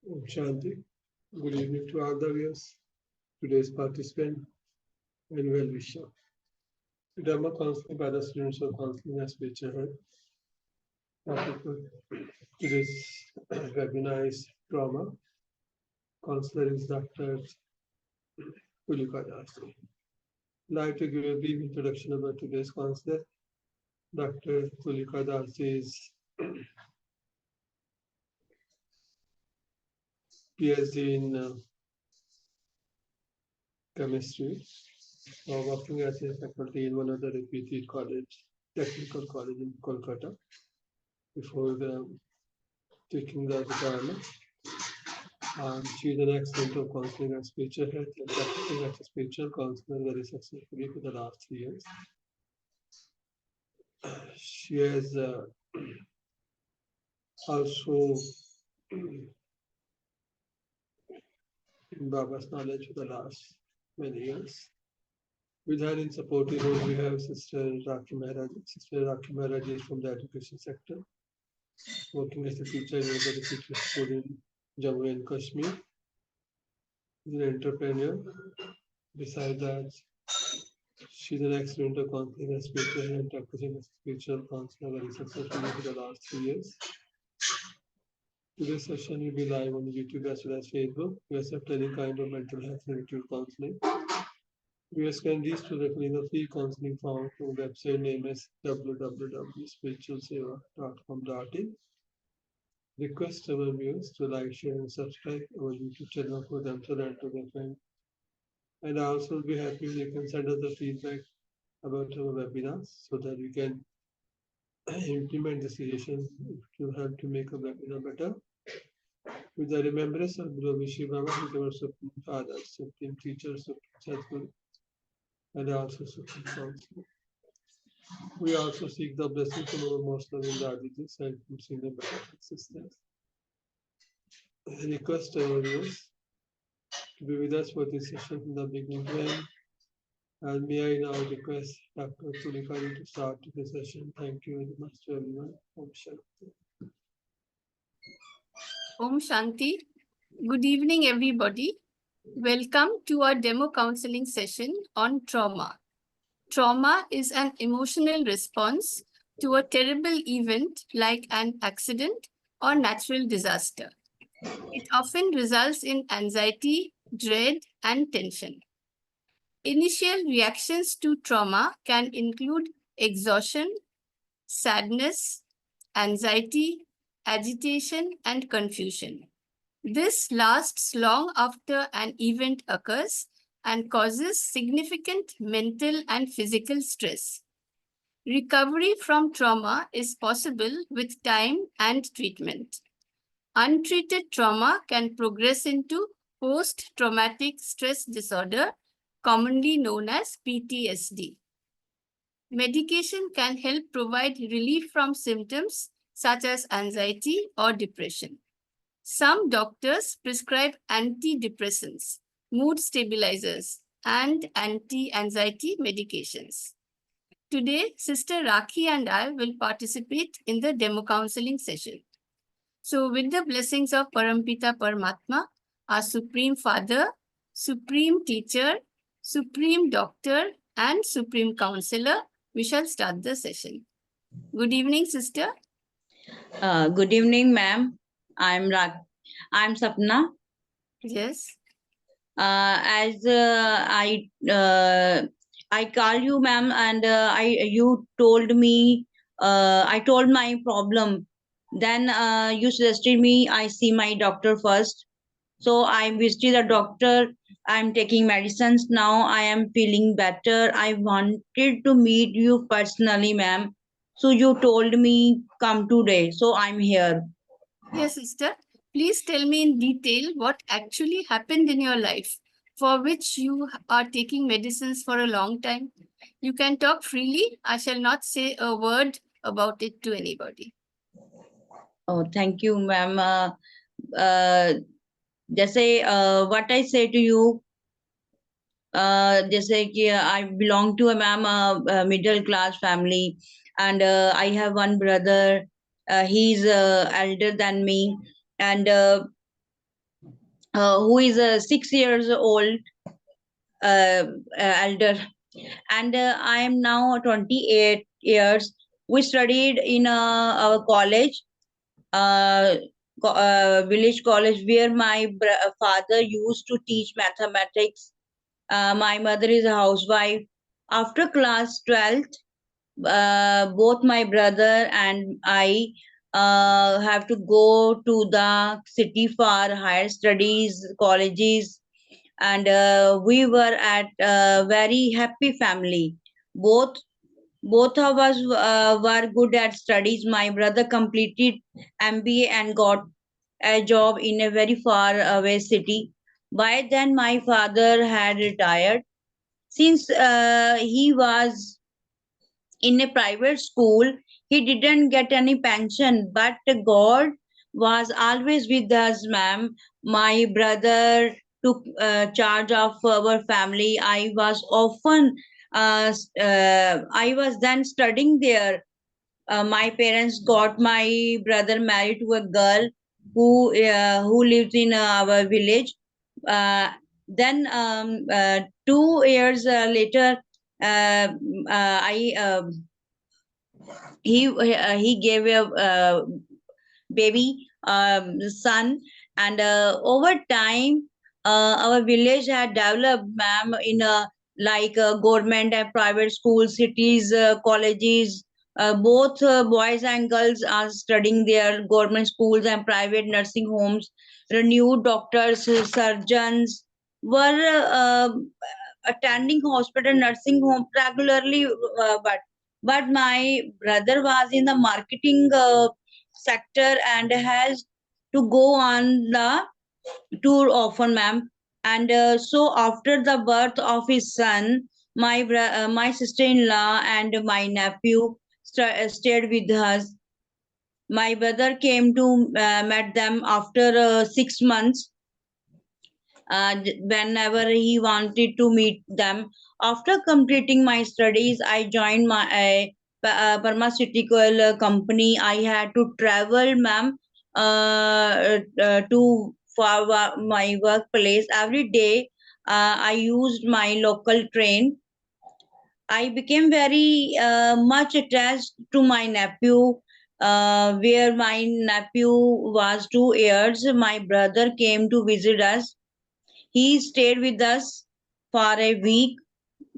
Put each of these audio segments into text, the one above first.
Shanti. Good evening to all the viewers, today's participant, and well wisher. Dharma counseling by the students of counseling as feature head. Topic for today's webinar is trauma. Counselor is Dr. Tulika Dasi. I'd like to give a brief introduction about today's counselor. Dr. Tulika Dasi is PhD in chemistry, working as a faculty in one of the reputed college, technical college in Kolkata, before taking the diploma. She is an excellent of counseling and spiritual health and practicing as a spiritual counselor very successfully for the last 3 years. She has also in Baba's knowledge for the last many years. With her in supporting role, we have Sister Rakhi Maharaj. Sister Rakhi Maharaj is from the education sector, working as a teacher in the teacher school in Jammu and Kashmir. She's an entrepreneur. Besides that, she's an excellent counselor and spiritual and practicing as a spiritual counselor very successfully for the last 3 years. Today's session will be live on YouTube as well as Facebook. We accept any kind of mental health related counseling. Viewers can reach to the free counseling found from website name is www.spiritualseva.com.in. Request our viewers to like, share, and subscribe our YouTube channel for themselves and to their friends. And I also will be happy if you can send us the feedback about our webinars so that we can implement the suggestions to help to make a webinar better. With the remembrance of Guru Vishi Baba, who is our Supreme Father, Supreme Teacher, Supreme Sadguru, and also Supreme Counselor. We also seek the blessing from our most loving Dadijis and from Senior Brother Sisters. I request our viewers to be with us for this session from the beginning to end. And may I now request Dr. Tulikari to start the session. Thank you very much to everyone. Om Shanti. Om Shanti. Good evening, everybody. Welcome to our demo counseling session on trauma. Trauma is an emotional response to a terrible event like an accident or natural disaster. It often results in anxiety, dread, and tension. Initial reactions to trauma can include exhaustion, sadness, anxiety, agitation, and confusion. This lasts long after an event occurs and causes significant mental and physical stress. Recovery from trauma is possible with time and treatment. Untreated trauma can progress into post-traumatic stress disorder, commonly known as PTSD. Medication can help provide relief from symptoms such as anxiety or depression. Some doctors prescribe antidepressants, mood stabilizers, and anti-anxiety medications. Today, Sister Rakhi and I will participate in the demo counseling session. So with the blessings of Parampita Paramatma, our Supreme Father, Supreme Teacher, Supreme Doctor, and Supreme Counselor, we shall start the session. Good evening, Sister. Good evening, ma'am. I'm Sapna. Yes. As I call you, ma'am, and you told me I told my problem. Then you suggested me I see my doctor first. So I visited the doctor. I'm taking medicines now. I am feeling better. I wanted to meet you personally, ma'am. So you told me come today. So I'm here. Yes, sister. Please tell me in detail what actually happened in your life for which you are taking medicines for a long time. You can talk freely. I shall not say a word about it to anybody. Oh, thank you, ma'am. जैसे what I say to you, जैसे कि I belong to a middle class family, and I have one brother. He's elder than me, and who is 6 years old, elder, and I am now 28 years. We studied in our college, uh, village college, where my father used to teach mathematics. My mother is a housewife. After class 12th, both my brother and I have to go to the city for higher studies, colleges, and we were at a very happy family. Both of us were good at studies. My brother completed MBA and got a job in a very far away city. By then, my father had retired. Since he was in a private school, he didn't get any pension, but God was always with us, ma'am. My brother took charge of our family. I was then studying there. My parents got my brother married to a girl who lives in our village. Uh, then 2 years later, I he gave a baby son, and over time our village had developed, ma'am, in like government and private schools, cities, colleges. Both boys and girls are studying their government schools and private nursing homes. Renewed doctors, surgeons were attending hospital, nursing home regularly, but my brother was in the marketing sector and has to go on the tour often, ma'am. And so after the birth of his son, my sister-in-law and my nephew stayed with us. My brother came to met them after 6 months, whenever he wanted to meet them. After completing my studies, I joined my pharmaceutical company. I had to travel, ma'am, to for my workplace every day. I used my local train. I became very much attached to my nephew. Where my nephew was 2 years, my brother came to visit us. He stayed with us for a week,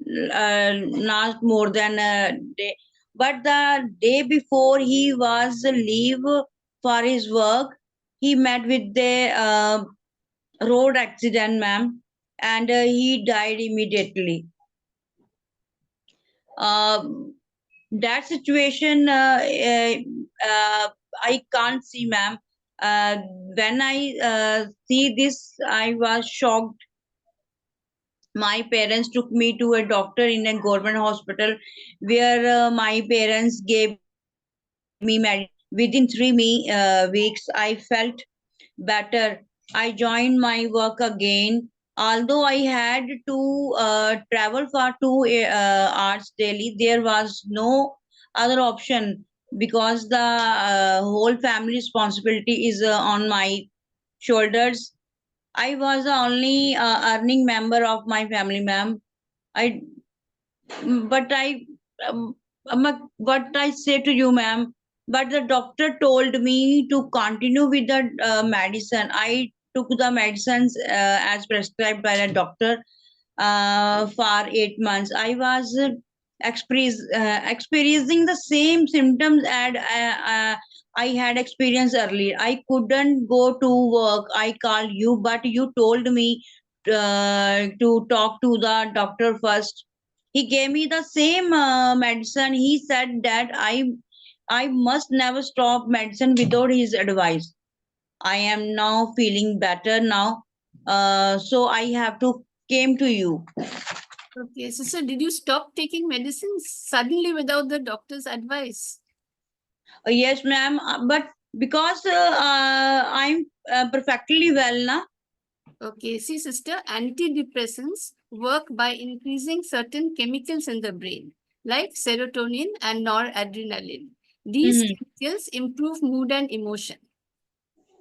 not more than a day. But the day before he was leave for his work, he met with the road accident, ma'am, and he died immediately. Uh, that situation, I can't see, ma'am. When I see this, I was shocked. My parents took me to a doctor in a government hospital, where my parents gave me medicine. Within 3 weeks, I felt better. I joined my work again. Although I had to travel for 2 hours daily, there was no other option, because the whole family responsibility is on my shoulders. I was the only earning member of my family, ma'am. I, but what I say to you, ma'am. But the doctor told me to continue with the medicine. I took the medicines as prescribed by the doctor for 8 months. I was experiencing the same symptoms I had experienced earlier. I couldn't go to work. I called you, but you told me to talk to the doctor first. He gave me the same medicine. He said that I must never stop medicine without his advice. I am now feeling better now, so I have to came to you. Okay, so sir, did you stop taking medicines suddenly without the doctor's advice? Yes, ma'am, but because I'm perfectly well now. Okay, see, sister, antidepressants work by increasing certain chemicals in the brain, like serotonin and noradrenaline. These Mhm. chemicals improve mood and emotion.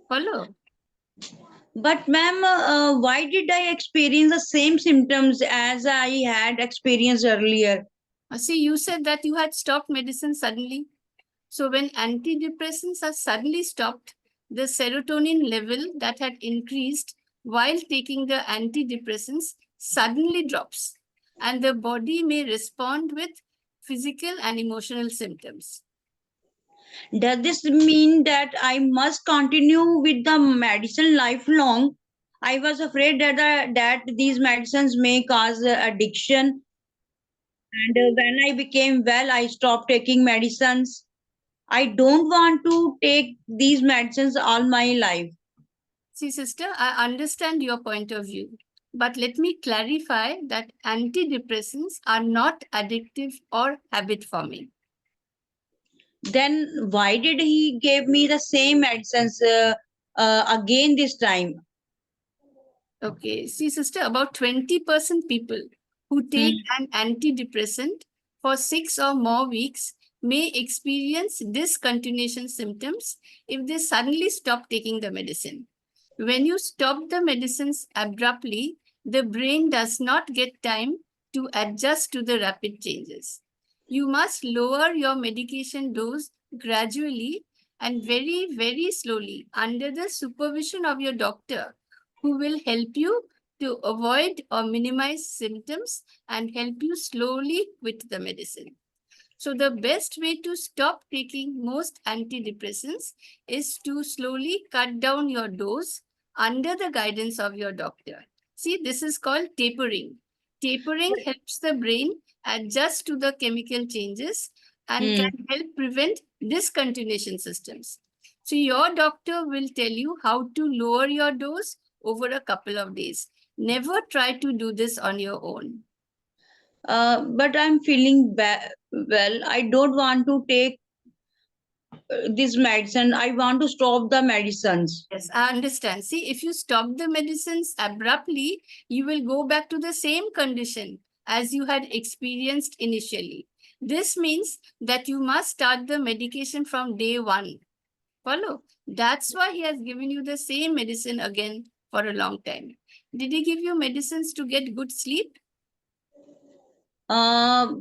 Follow? But ma'am, why did I experience the same symptoms as I had experienced earlier? See, you said that you had stopped medicine suddenly. So when antidepressants are suddenly stopped, the serotonin level that had increased while taking the antidepressants suddenly drops, and the body may respond with physical and emotional symptoms. Does this mean that I must continue with the medicine lifelong? I was afraid that that these medicines may cause addiction. And when I became well, I stopped taking medicines. I don't want to take these medicines all my life. See, sister, I understand your point of view, but let me clarify that antidepressants are not addictive or habit forming. Then why did he give me the same medicines again this time? Okay, see, sister, about 20% people who take an antidepressant for 6 or more weeks may experience discontinuation symptoms if they suddenly stop taking the medicine. When you stop the medicines abruptly, the brain does not get time to adjust to the rapid changes. You must lower your medication dose gradually and very, very slowly under the supervision of your doctor, who will help you to avoid or minimize symptoms and help you slowly quit the medicine. So the best way to stop taking most antidepressants is to slowly cut down your dose under the guidance of your doctor. See, this is called tapering. Tapering helps the brain adjust to the chemical changes and Hmm. can help prevent discontinuation systems. So your doctor will tell you how to lower your dose over a couple of days. Never try to do this on your own. But I'm feeling well. I don't want to take this medicine. I want to stop the medicines. Yes, I understand. See, if you stop the medicines abruptly, you will go back to the same condition as you had experienced initially. This means that you must start the medication from day one. Follow? That's why he has given you the same medicine again for a long time. Did he give you medicines to get good sleep? Uh,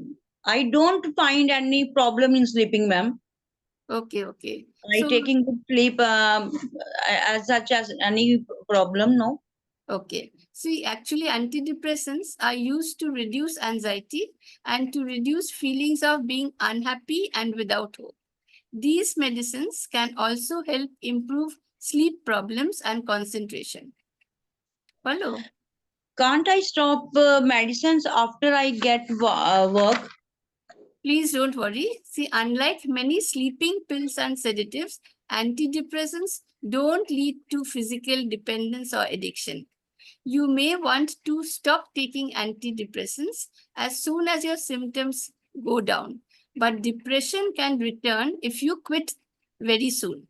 I don't find any problem in sleeping, ma'am. Okay, okay. I So, taking good sleep as such as any problem, no. okay. See, actually, antidepressants are used to reduce anxiety and to reduce feelings of being unhappy and without hope. These medicines can also help improve sleep problems and concentration. Follow? Can't I stop medicines after I get work? Please don't worry. See, unlike many sleeping pills and sedatives, antidepressants don't lead to physical dependence or addiction. You may want to stop taking antidepressants as soon as your symptoms go down, but depression can return if you quit very soon.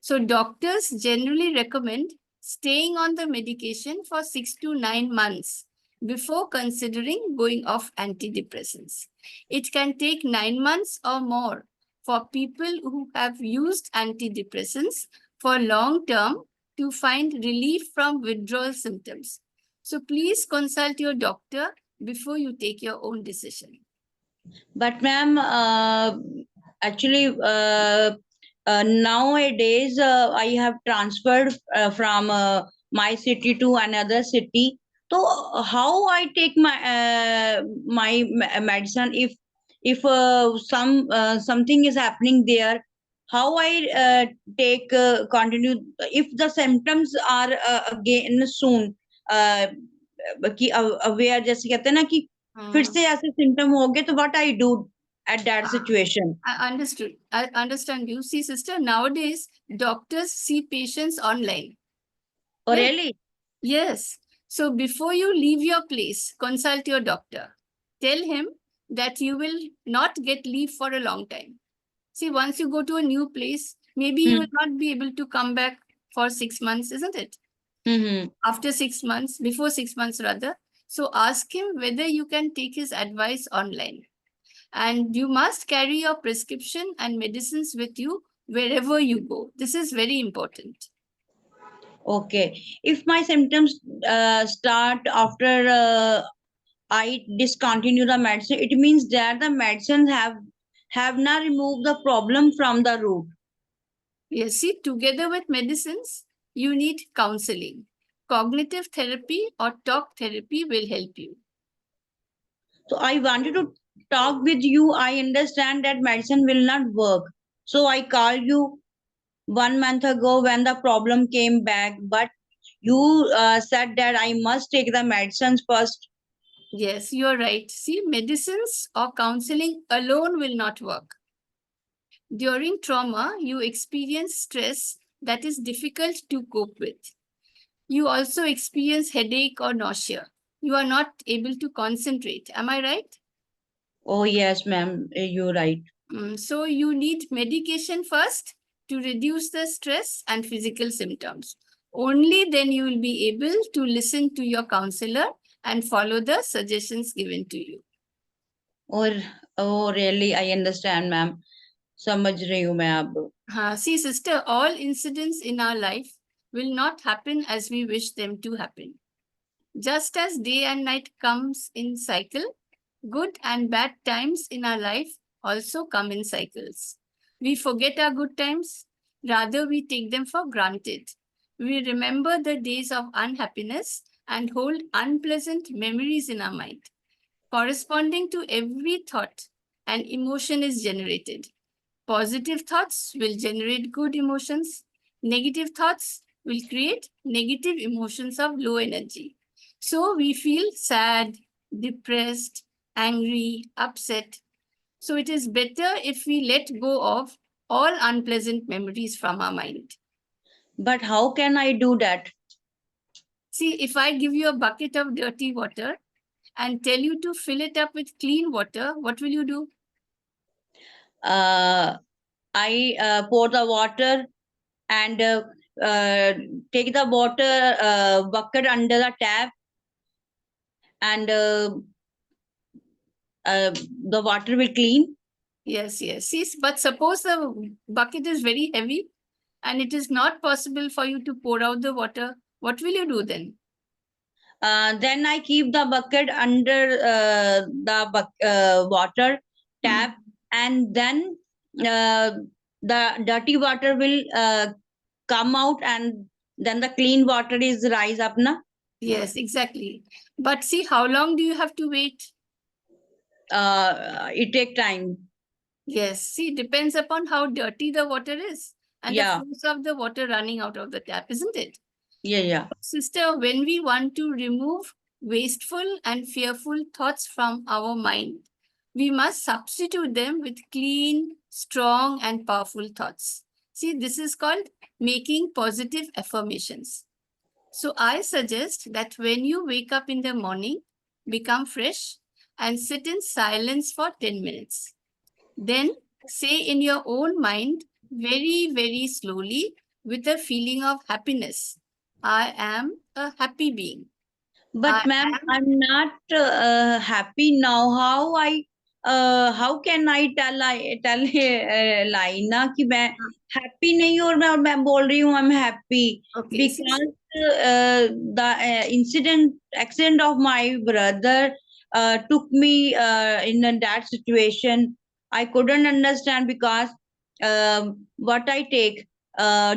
So doctors generally recommend staying on the medication for 6 to 9 months before considering going off antidepressants. It can take 9 months or more for people who have used antidepressants for long term to find relief from withdrawal symptoms. So please consult your doctor before you take your own decision. But ma'am, actually, nowadays I have transferred from my city to another city. So how I take my medicine if something is happening there? How I take continue if the symptoms are again soon? Uh, कि aware जैसे कहते हैं ना कि फिर से ऐसे symptom हो गए तो what I do at that situation. I understood. I understand you. See, sister, nowadays doctors see patients online. Oh Yes. really? Yes. So before you leave your place, consult your doctor. Tell him that you will not get leave for a long time. See, once you go to a new place, maybe you will not be able to come back for 6 months, isn't it? Mm-hmm. After 6 months, before 6 months rather. So ask him whether you can take his advice online. And you must carry your prescription and medicines with you wherever you go. This is very important. Okay. If my symptoms start after I discontinue the medicine, it means that the medicines have not removed the problem from the root. Yes, see, together with medicines, you need counseling. Cognitive therapy or talk therapy will help you. So I wanted to talk with you. I understand that medicine will not work. So I called you 1 month ago when the problem came back, but you said that I must take the medicines first. Yes, you're right. See, medicines or counseling alone will not work. During trauma, you experience stress that is difficult to cope with. You also experience headache or nausea. You are not able to concentrate. Am I right? Oh, yes, ma'am, you're right. So you need medication first to reduce the stress and physical symptoms. Only then you will be able to listen to your counselor and follow the suggestions given to you. और oh really I understand ma'am समझ रही हूँ मैं अब See, sister, all incidents in our life will not happen as we wish them to happen. Just as day and night comes in cycle, good and bad times in our life also come in cycles. We forget our good times, rather we take them for granted. We remember the days of unhappiness and hold unpleasant memories in our mind. Corresponding to every thought, an emotion is generated. Positive thoughts will generate good emotions. Negative thoughts will create negative emotions of low energy. So we feel sad, depressed, angry, upset. So it is better if we let go of all unpleasant memories from our mind. but how can I do that? See, if I give you a bucket of dirty water and tell you to fill it up with clean water, what will you do? I pour the water and take the water bucket under the tap and the water will clean. Yes, yes. See, but suppose the bucket is very heavy and it is not possible for you to pour out the water, what will you do then? Then I keep the bucket under the water tap and then the dirty water will come out and then the clean water is rise up na. Yes, exactly. But see, how long do you have to wait? It take time. Yes, see, depends upon how dirty the water is and the Yeah, force of the water running out of the tap, isn't it? yeah. Sister, when we want to remove wasteful and fearful thoughts from our mind, we must substitute them with clean, strong, and powerful thoughts. See, this is called making positive affirmations. So I suggest that when you wake up in the morning, become fresh and sit in silence for 10 minutes. Then say in your own mind, very, very slowly, with a feeling of happiness, I am a happy being. But I ma'am, am. I'm not happy now. How can I tell lie ना कि मैं happy नहीं हूँ और मैं बोल रही हूँ I'm happy Okay. because the accident of my brother took me in that situation. I couldn't understand because what I take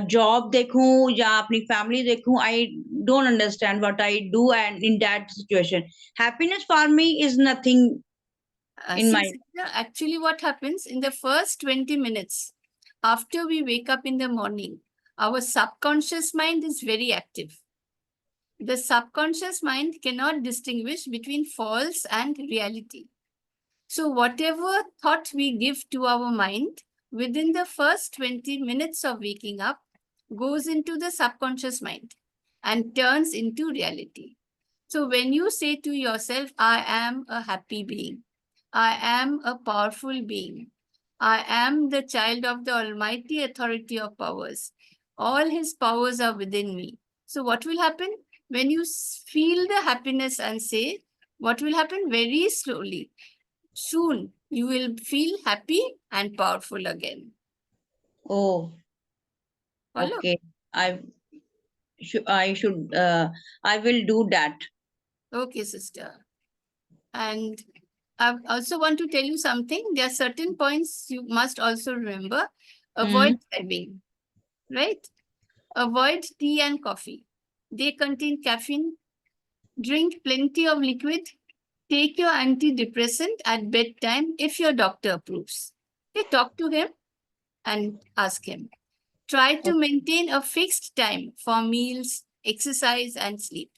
job देखूं या अपनी family देखूं I don't understand what I do and in that situation happiness for me is nothing in my Sister, actually, what happens in the first 20 minutes after we wake up in the morning, our subconscious mind is very active. The subconscious mind cannot distinguish between false and reality. So, whatever thought we give to our mind within the first 20 minutes of waking up goes into the subconscious mind and turns into reality. So, when you say to yourself, I am a happy being, I am a powerful being, I am the child of the Almighty Authority of Powers, all His powers are within me. So, what will happen? When you feel the happiness and say, what will happen? Very slowly, soon you will feel happy and powerful again. oh Follow? okay I I will do that. Okay, sister. And I also want to tell you something. There are certain points you must also remember. Avoid having, right? Avoid tea and coffee. They contain caffeine. Drink plenty of liquid. Take your antidepressant at bedtime if your doctor approves. Okay, talk to him and ask him. Try to maintain a fixed time for meals, exercise, and sleep.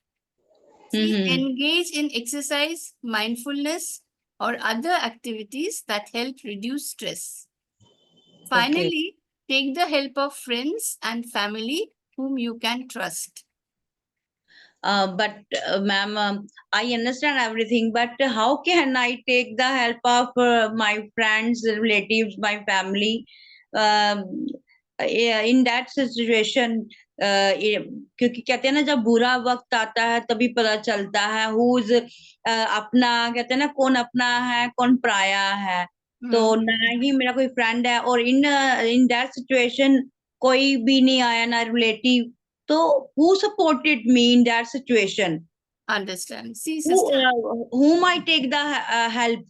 See, Mm-hmm. engage in exercise, mindfulness, or other activities that help reduce stress. Okay. Finally, take the help of friends and family whom you can trust. But ma'am, I understand everything, but how can I take the help of my friends, relatives, my family? Um, in that situation, क्योंकि कहते हैं ना जब बुरा वक्त आता है तभी पता चलता है who's अपना, कहते हैं ना कौन अपना है कौन पराया है। तो ना ही मेरा कोई फ्रेंड है और इन दैट सिचुएशन कोई भी नहीं आया, ना relative. So, who supported me in that situation? Understand. See, sister. Whom I take the help?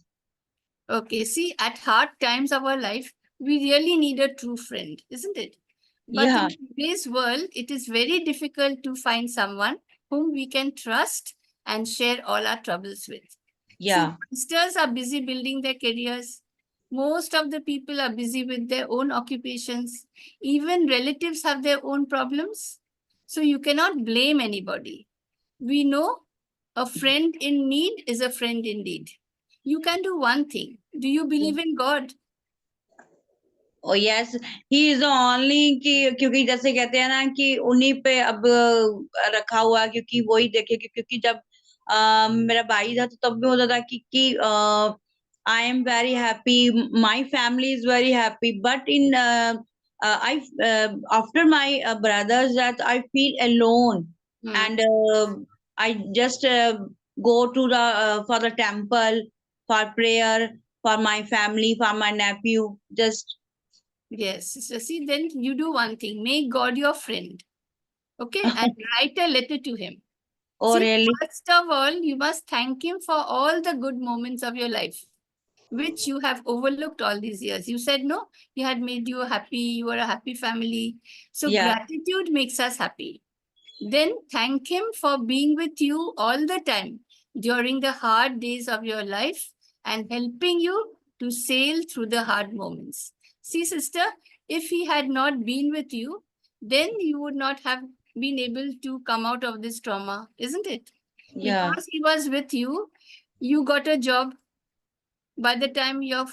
Okay, see, at hard times of our life, we really need a true friend, isn't it? But Yeah, in today's world, it is very difficult to find someone whom we can trust and share all our troubles with. See, yeah. youngsters are busy building their careers. Most of the people are busy with their own occupations. Even relatives have their own problems. So you cannot blame anybody. We know a friend in need is a friend indeed. You can do one thing. Do you believe in God? Oh yes, he is the only कि क्योंकि जैसे कहते हैं ना कि उन्हीं पे अब रखा हुआ है, क्योंकि वही देखे क्योंकि जब मेरा भाई था तो तब भी होता था कि I am very happy, my family is very happy, but in I after my brother's death I feel alone, and I just go to the for the temple for prayer for my family, for my nephew, just. Yes. So see, then you do one thing. Make God your friend. Okay. And write a letter to him. Oh, See, really? first of all, you must thank him for all the good moments of your life, which you have overlooked all these years. You said no, he had made you happy, you were a happy family. So Yeah, gratitude makes us happy. Then thank him for being with you all the time during the hard days of your life and helping you to sail through the hard moments. See, sister, if he had not been with you, then you would not have been able to come out of this trauma, isn't it? yeah, Because he was with you, you got a job by the time your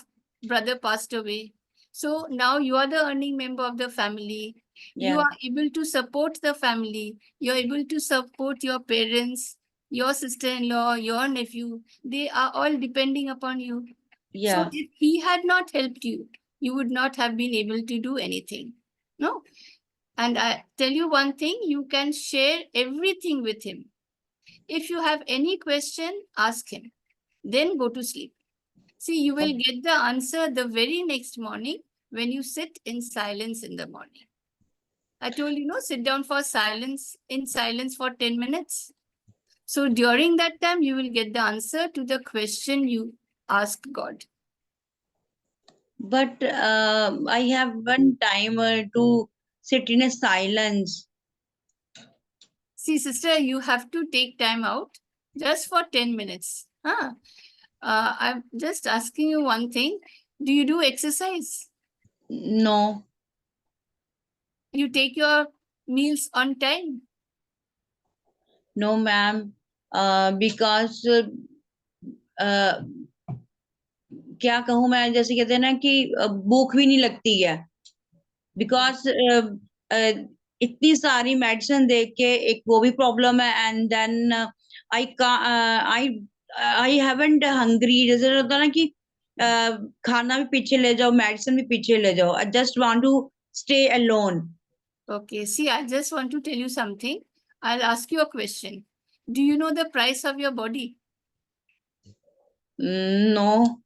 brother passed away. So now you are the earning member of the family. You yeah, are able to support the family. You're able to support your parents, your sister-in-law, your nephew. They are all depending upon you. So yeah. if he had not helped you, you would not have been able to do anything. No? And I tell you one thing, you can share everything with him. If you have any question, ask him. Then go to sleep. See, you will get the answer the very next morning when you sit in silence in the morning. I told you, no, sit down for silence, in silence for 10 minutes. So during that time, you will get the answer to the question you ask God. But I have one time to sit in a silence. See, sister, you have to take time out just for 10 minutes. I'm just asking you one thing. Do you do exercise? No, You take your meals on time? no, ma'am. Because uh, क्या कहूँ मैं, जैसे कहते हैं ना कि भूख भी नहीं लगती है, बिकॉज इतनी सारी मेडिसिन देख के एक वो भी प्रॉब्लम है, and then I I I haven't hungry, जैसे होता है ना कि खाना भी पीछे ले जाओ, मेडिसिन भी पीछे ले जाओ, I just want to stay alone. Okay, see, I just want to tell you something. I'll ask you a question. Do you know the price of your body? No.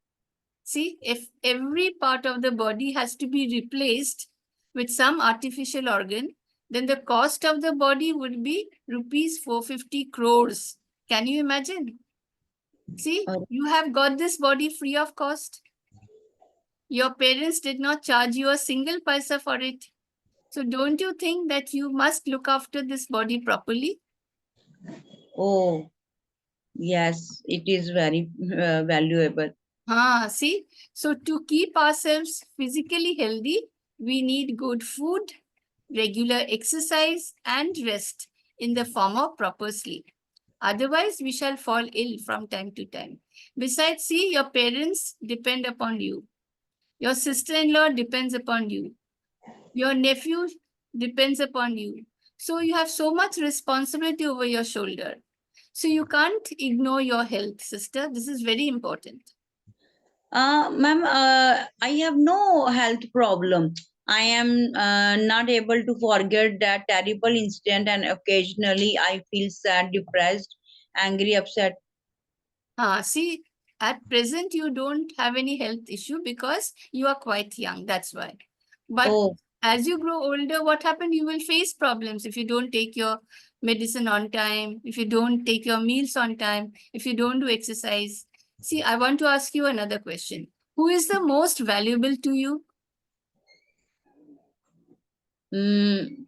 See, if every part of the body has to be replaced with some artificial organ, then the cost of the body would be rupees 450 crores. Can you imagine? See, Oh, you have got this body free of cost. Your parents did not charge you a single paisa for it. So don't you think that you must look after this body properly? oh, yes, it is very valuable. See, so to keep ourselves physically healthy, we need good food, regular exercise, and rest in the form of proper sleep. Otherwise, we shall fall ill from time to time. Besides, see, your parents depend upon you. Your sister-in-law depends upon you. Your nephew depends upon you. So you have so much responsibility over your shoulder. So you can't ignore your health, sister. This is very important. Ma'am, I have no health problem. I am not able to forget that terrible incident, and occasionally I feel sad, depressed, angry, upset. See, at present, you don't have any health issue because you are quite young. That's why. But Oh, as you grow older, what happened? You will face problems if you don't take your medicine on time, if you don't take your meals on time, if you don't do exercise. See, I want to ask you another question. Who is the most valuable to you? mm,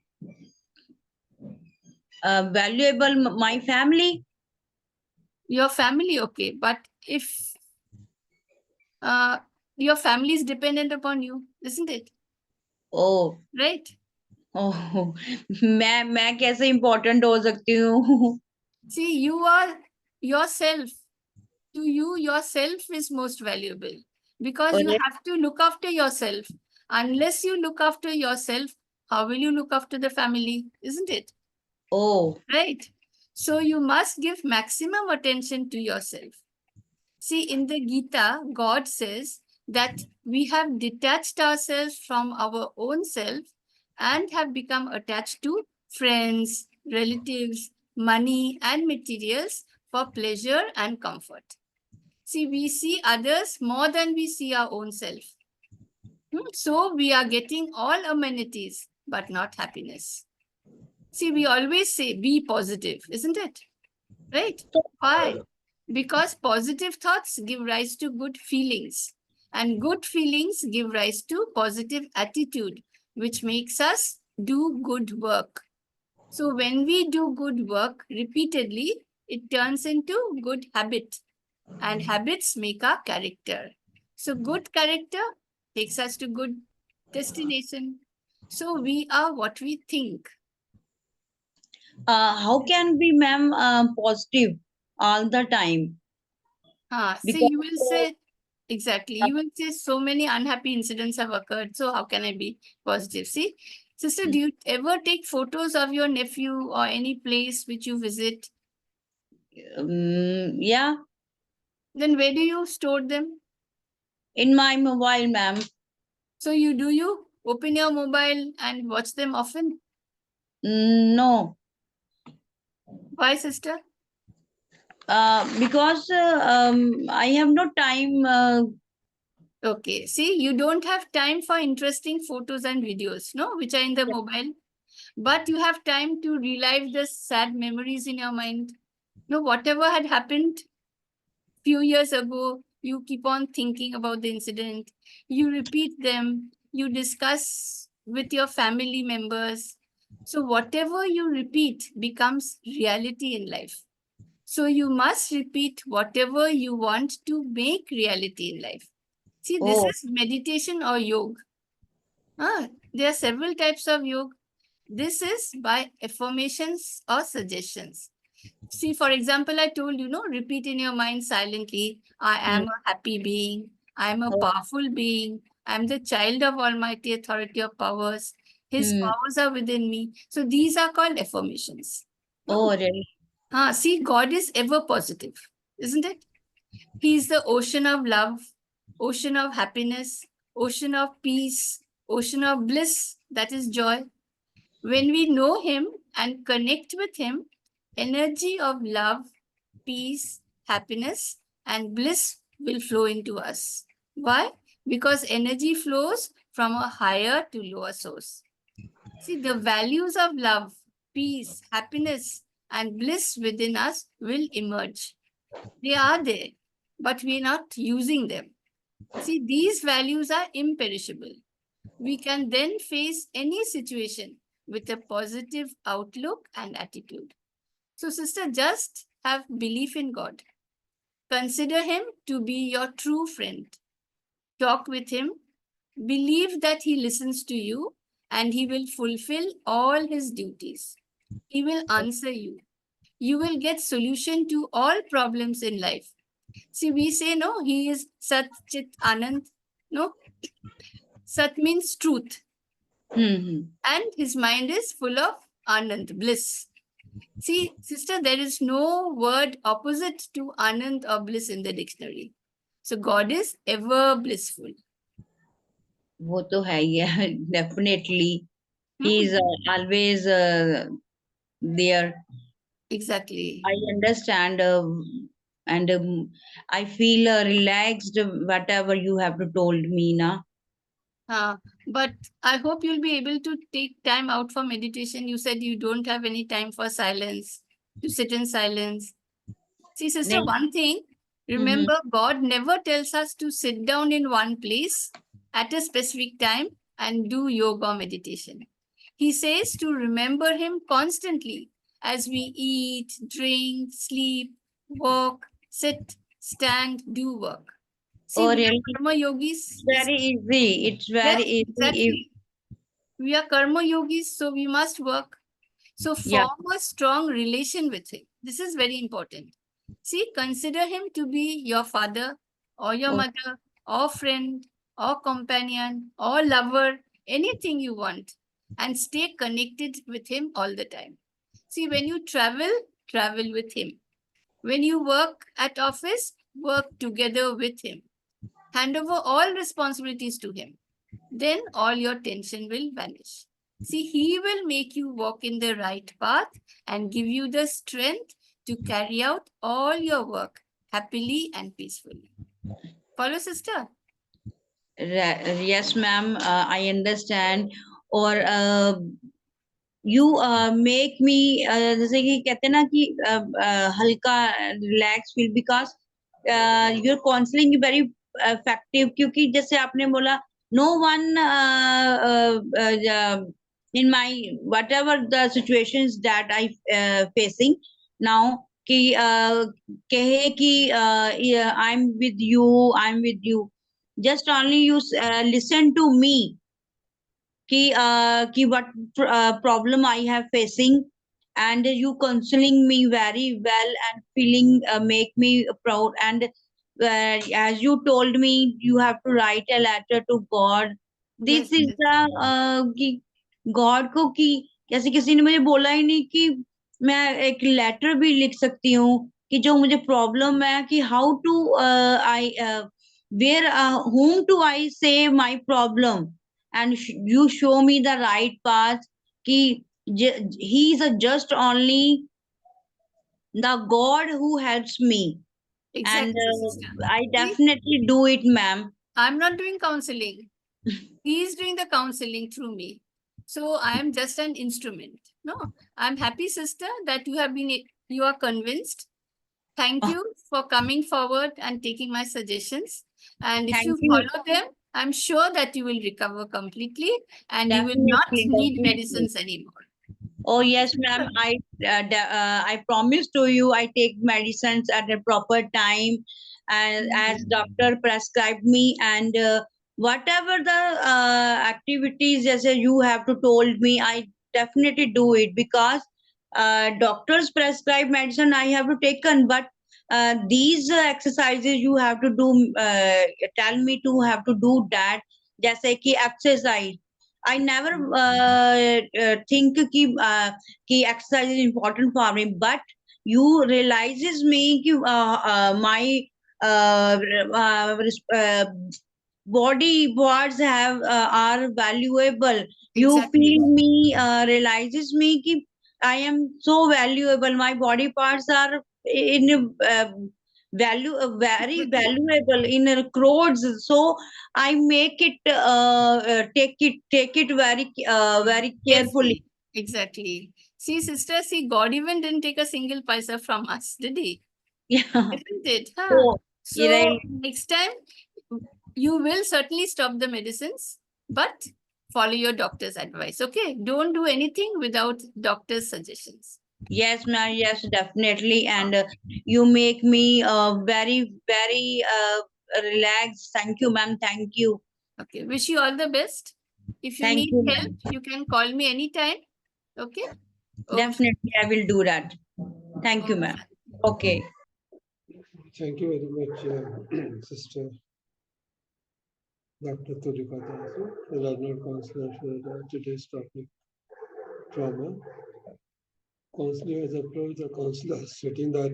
valuable, my family. Your family, okay. But if uh, your family is dependent upon you, isn't it? Oh, Right? oh, मैं कैसे important हो सकती हूँ? See, you are yourself. To you, yourself is most valuable because you अरे, have to look after yourself. Unless you look after yourself, how will you look after the family? Isn't it? oh, Right? So you must give maximum attention to yourself. See, in the Gita, God says that we have detached ourselves from our own self and have become attached to friends, relatives, money, and materials for pleasure and comfort. See, we see others more than we see our own self. So we are getting all amenities, but not happiness. See, we always say be positive, isn't it? Right? Why? Because positive thoughts give rise to good feelings, and good feelings give rise to positive attitude, which makes us do good work. So when we do good work repeatedly, it turns into good habit, and habits make our character. So good character takes us to good destination. So we are what we think. how can we, ma'am, positive all the time? So Because you will say, exactly, you will say so many unhappy incidents have occurred. So how can I be positive? See, sister, do you ever take photos of your nephew or any place which you visit? yeah, Then where do you store them? in my mobile, ma'am. So you open your mobile and watch them often? No, Why, sister? because I have no time. Okay, see, you don't have time for interesting photos and videos, no, which are in the mobile, but you have time to relive the sad memories in your mind. No, whatever had happened few years ago, you keep on thinking about the incident, you repeat them, you discuss with your family members. So whatever you repeat becomes reality in life. So you must repeat whatever you want to make reality in life. See, this Oh, is meditation or yoga. There are several types of yoga. This is by affirmations or suggestions. See, for example, I told you, no, repeat in your mind silently, I am mm, a happy being, I am a oh, powerful being, I am the child of Almighty Authority of Powers, His mm, powers are within me. So these are called affirmations. oh, really? See, God is ever positive, isn't it? He is the ocean of love, ocean of happiness, ocean of peace, ocean of bliss, that is joy. When we know Him and connect with Him, energy of love, peace, happiness, and bliss will flow into us. Why? Because energy flows from a higher to lower source. See, the values of love, peace, happiness, and bliss within us will emerge. They are there, but we're not using them. See, these values are imperishable. We can then face any situation with a positive outlook and attitude. So, sister, just have belief in God. Consider Him to be your true friend. Talk with Him. Believe that He listens to you and He will fulfill all His duties. He will answer you. You will get solution to all problems in life. See, we say, no, He is Sat Chit Anand. No, Sat means truth. Hmm. And His mind is full of Anand, bliss. See, sister, there is no word opposite to Anand or bliss in the dictionary. So God is ever blissful. वो तो है ही है definitely. He Hmm, is always there. exactly. I understand, and I feel relaxed whatever you have to told me now. But I hope you'll be able to take time out for meditation. You said you don't have any time for silence, to sit in silence. See, sister, नहीं. one thing, Mhm. remember, God never tells us to sit down in one place at a specific time and do yoga or meditation. He says to remember Him constantly as we eat, drink, sleep, walk, sit, stand, do work. See, Oh, we really? are karma It's yogis. very easy. It's very Yes, easy. If, exactly. We are karma yogis, so we must work. So yeah. form a strong relation with Him. This is very important. See, consider Him to be your father or your Oh, mother or friend or companion or lover, anything you want, and stay connected with Him all the time. See, when you travel, travel with Him. When you work at office, work together with Him. Hand over all responsibilities to Him. Then all your tension will vanish. See, He will make you walk in the right path and give you the strength to carry out all your work happily and peacefully. Follow, sister? yes, ma'am. I understand. और you make me जैसे कि कहते हैं ना कि हल्का relax feel because your counselling very effective क्योंकि जैसे आपने बोला no one in my whatever the situations that I facing now कि कहे कि I'm with you just only you listen to me कि what problem I have facing and you counseling me very well and feeling make me proud and as you told me you have to write a letter to God. This Yes, is yes. the कि God को कि जैसे किसी ने मुझे बोला ही नहीं कि मैं एक लेटर भी लिख सकती हूँ कि जो मुझे प्रॉब्लम है कि how to I where whom do I say my problem and you show me the right path ki he is a just only the God who helps me and Exactly, sister. I See, definitely do it, ma'am. I'm not doing counseling. He is doing the counseling through me. So I am just an instrument. No, I'm happy, sister, that you are convinced. Thank you for coming forward and taking my suggestions. And if Thank you you. follow them, I'm sure that you will recover completely and you will not Definitely, need definitely. medicines anymore. Oh yes, ma'am. I promise to you I take medicines at a proper time, and as doctor prescribed me, and whatever the activities as you have to told me, I definitely do it because doctors prescribe medicine I have to taken, but these exercises you have to do. Tell me to have to do that. जैसे कि exercise I never think कि exercise is important for me, but you realizes me कि my uh, uh, body parts have are valuable. You Exactly. feel me realizes me कि I am so valuable. My body parts are in very valuable in crores. So I make it take it very carefully. Carefully. Exactly. See, sister, see, God even didn't take a single paisa from us, did he? Yeah. Isn't it? Huh? So So next time you will certainly stop the medicines, but follow your doctor's advice. Okay. Don't do anything without doctor's suggestions. yes, ma'am. Yes, definitely. And you make me very relaxed. Thank you, ma'am. Thank you. Okay. Wish you all the best. If you Thank need you, help, ma'am. you can call me anytime. Okay. Okay. Definitely, I will do that. Thank you, Okay. ma'am. Okay. Thank you very much, Sister Dr. Turika Dasu, the learner counselor for today's topic, trauma. Counselor has approached the counselor stating that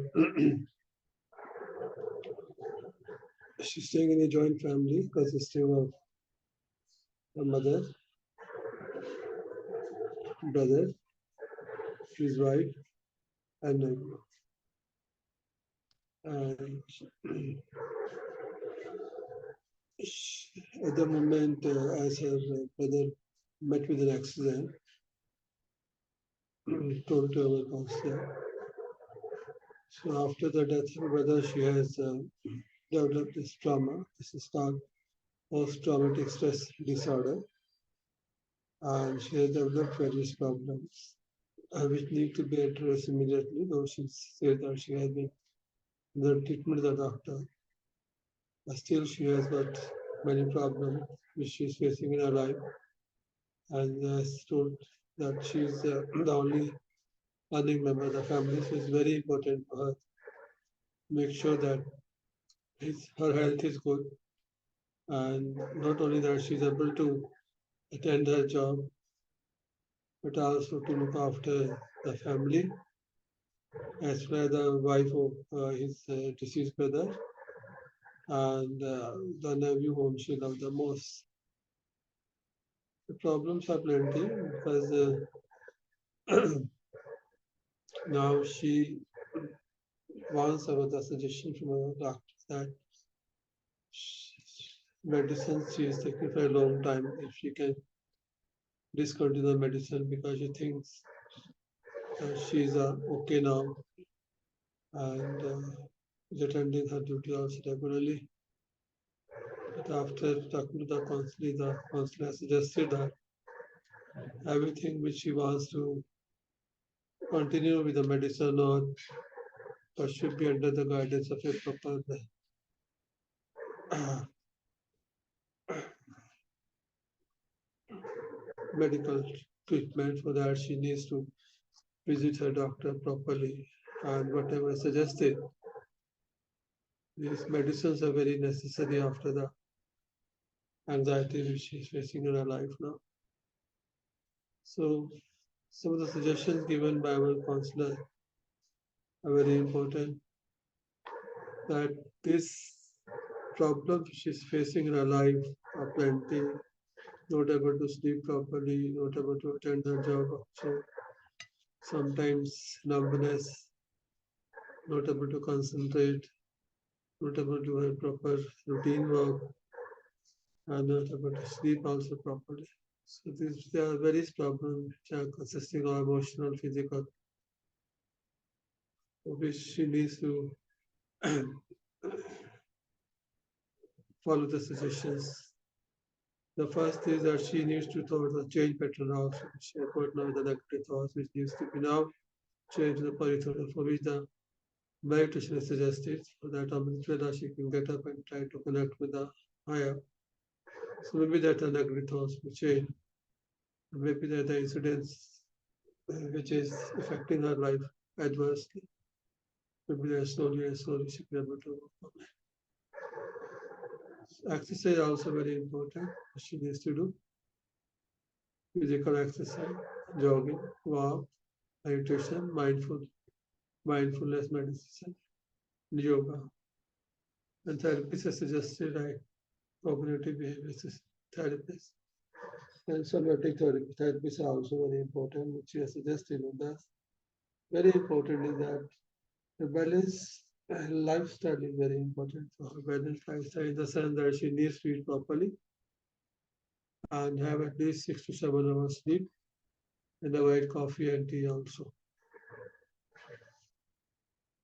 she's staying in a joint family consisting of a mother, brother, his wife, and nephew. And at the moment, as her brother met with an accident, told to our counselor. So after the death of her brother, she has developed this trauma. This is called post-traumatic stress disorder, and she has developed various problems which need to be addressed immediately. Though she said that she has been under treatment with the doctor, but still she has got many problems which she is facing in her life, and has told that she is the only earning member of the family, so it's very important for her to make sure that her health is good, and not only that she's able to attend her job, but also to look after the family as well as the wife of his deceased brother and the nephew whom she loved the most. The problems are plenty because now she wants the suggestion from a doctor that medicine she is taking for a long time if she can discontinue the medicine because she thinks she's okay now and is attending her duty also regularly. But after talking to the counselor suggested that everything which she wants to continue with the medicine or but should be under the guidance of a proper medical treatment. For that, she needs to visit her doctor properly and whatever suggested. These medicines are very necessary after the anxiety which she is facing in her life now. So, some of the suggestions given by our counselor are very important. That this problem she's facing in her life are plenty, not able to sleep properly, not able to attend her job, so sometimes numbness, not able to concentrate, not able to have proper routine work, and not able to sleep also properly. So these there are various problems which are consisting of emotional, physical, which she needs to follow the suggestions. The first is that she needs to thought the change pattern also. She has got now the negative thoughts which needs to be now changed to the positive thought for which the meditation is suggested so that Amrita she can get up and try to connect with the higher. So maybe that the negative thoughts will change. Maybe that the incidents which is affecting her life adversely. Maybe that slowly and slowly she can be able to overcome. Exercise also very important. She needs to do physical exercise, jogging, walk, meditation, mindfulness meditation, yoga. And therapists are suggested like cognitive behavior therapists. And somatic therapies are also very important, which you are suggesting. And that's very important is that the balance And lifestyle is very important for her. Balanced lifestyle in the sense that she needs to eat properly and have at least 6 to 7 hours sleep and avoid coffee and tea also.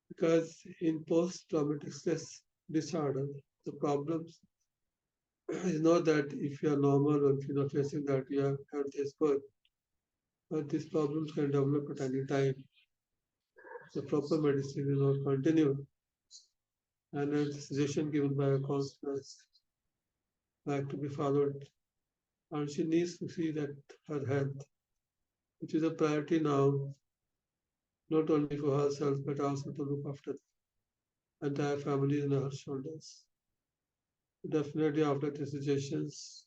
Because in post-traumatic stress disorder, the problems is not that if you are normal or if you're not facing that, your health is good. But these problems can develop at any time. The proper medicine will not continue. And then the suggestion given by a counselor like to be followed. And she needs to see that her health, which is a priority now, not only for herself, but also to look after the entire family on her shoulders. Definitely after the suggestions,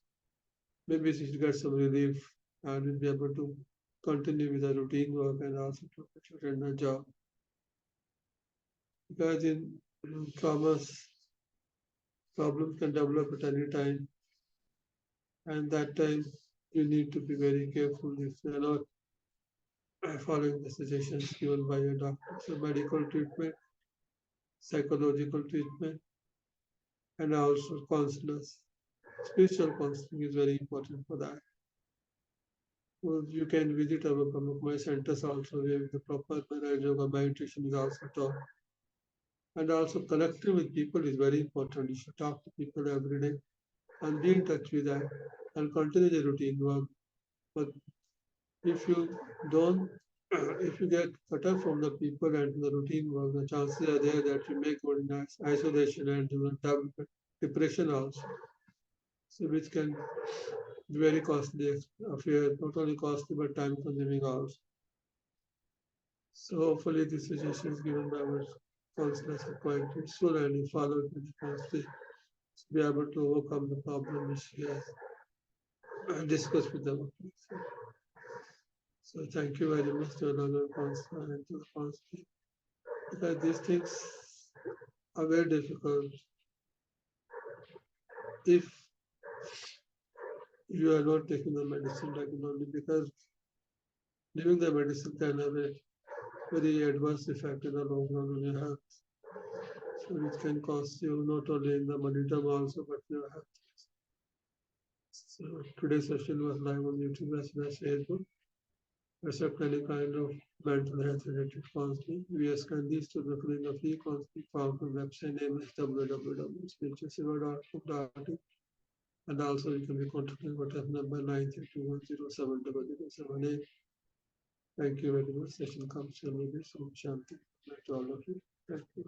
maybe she should get some relief and will be able to continue with her routine work and also to attend her job. Because in traumas, problems can develop at any time, and that time you need to be very careful if you are not following the suggestions given by your doctor. So medical treatment, psychological treatment, and also counselors. Spiritual counseling is very important for that. Well, you can visit our Brahma centers also where the proper yoga meditation is also taught. And also connecting with people is very important. You should talk to people every day and be in touch with them and continue the routine work. But if you don't, if you get cut off from the people and the routine work, the chances are there that you may go in isolation and develop depression also. So which can be very costly affair, not only costly but time consuming also. So hopefully the suggestions given by our counselors are quite useful and if followed by the counselor to be able to overcome the problem which he has discussed with them. So thank you very much to another counselor and to the counselor. Because these things are very difficult if you are not taking the medicine regularly because leaving the medicine can have a very adverse effect in the long run on your health. So it can cost you not only in the money term also, but your health. So today's session was live on YouTube as well as Facebook. Accept any kind of mental health related counseling. We assign these to the free counseling found on website name is www.spiritualsiva.com.in. And also you can be contacted WhatsApp number 93210700778. Thank you very much. Session comes to you. Shanti. To all of you. Thank you.